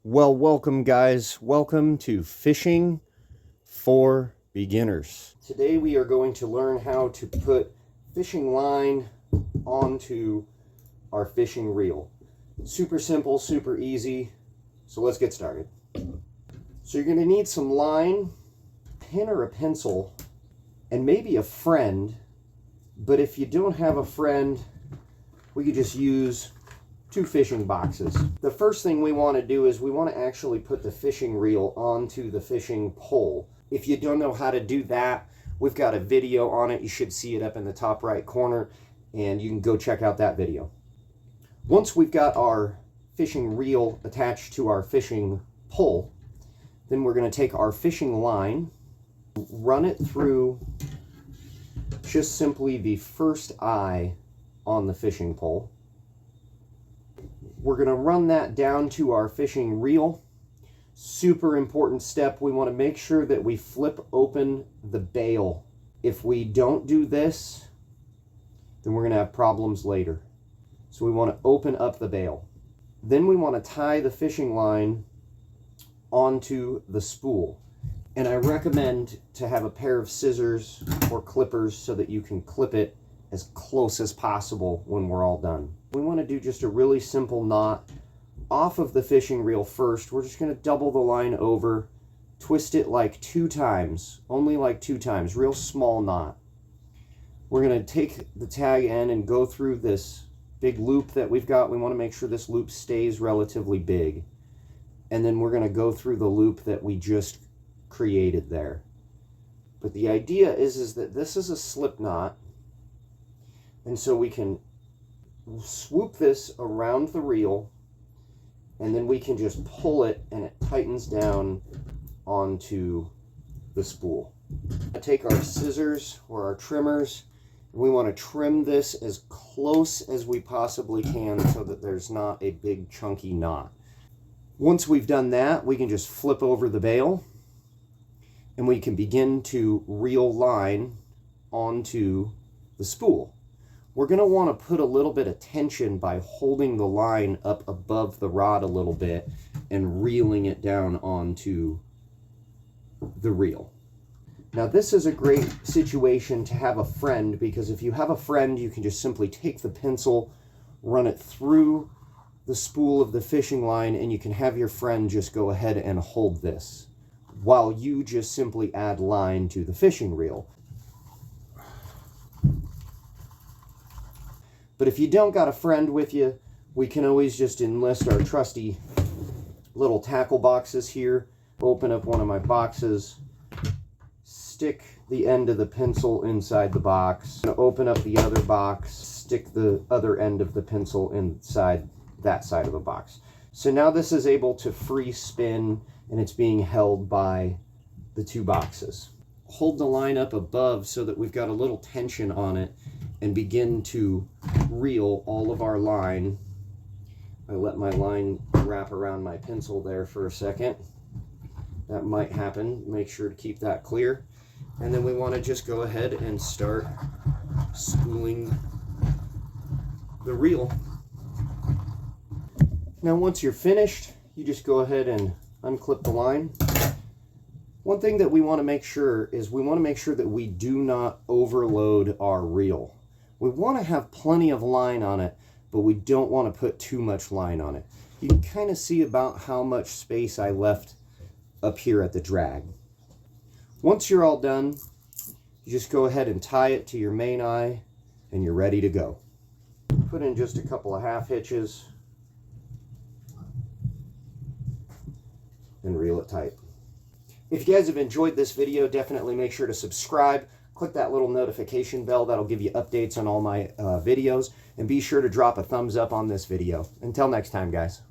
Well, welcome guys. Welcome to Fishing for Beginners. Today we are going to learn how to put fishing line onto our fishing reel. Super simple, super easy. So let's get started. So you're going to need some line, pen or a pencil, and maybe a friend. But if you don't have a friend, we could just use 2 fishing boxes. The first thing we want to do is we want to actually put the fishing reel onto the fishing pole. If you don't know how to do that, we've got a video on it. You should see it up in the top right corner, and you can go check out that video. Once we've got our fishing reel attached to our fishing pole, then we're going to take our fishing line, run it through just simply the first eye on the fishing pole. We're going to run that down to our fishing reel. Super important step. We want to make sure that we flip open the bail. If we don't do this, then we're going to have problems later. So we want to open up the bail. Then we want to tie the fishing line onto the spool. And I recommend to have a pair of scissors or clippers so that you can clip it as close as possible when we're all done. We want to do just a really simple knot off of the fishing reel first. We're just going to double the line over, twist it like 2 times, only like 2 times, real small knot. We're going to take the tag end and go through this big loop that we've got. We want to make sure this loop stays relatively big. And then we're going to go through the loop that we just created there. But the idea is that this is a slip knot. And so we can swoop this around the reel, and then we can just pull it and it tightens down onto the spool. I take our scissors or our trimmers, and we want to trim this as close as we possibly can so that there's not a big chunky knot. Once we've done that, we can just flip over the bail and we can begin to reel line onto the spool. We're going to want to put a little bit of tension by holding the line up above the rod a little bit and reeling it down onto the reel. Now this is a great situation to have a friend, because if you have a friend, you can just simply take the pencil, run it through the spool of the fishing line, and you can have your friend just go ahead and hold this while you just simply add line to the fishing reel. But if you don't got a friend with you, we can always just enlist our trusty little tackle boxes here. Open up one of my boxes, stick the end of the pencil inside the box, and open up the other box, stick the other end of the pencil inside that side of the box. So now this is able to free spin, and it's being held by the 2 boxes. Hold the line up above so that we've got a little tension on it, and begin to reel all of our line. I let my line wrap around my pencil there for a second. That might happen. Make sure to keep that clear. And then we want to just go ahead and start spooling the reel. Now once you're finished, you just go ahead and unclip the line. One thing that we want to make sure is we want to make sure that we do not overload our reel. We want to have plenty of line on it, but we don't want to put too much line on it. You can kind of see about how much space I left up here at the drag. Once you're all done, you just go ahead and tie it to your main eye, and you're ready to go. Put in just a couple of half hitches and reel it tight. If you guys have enjoyed this video, definitely make sure to subscribe. Click that little notification bell. That'll give you updates on all my videos. And be sure to drop a thumbs up on this video. Until next time, guys.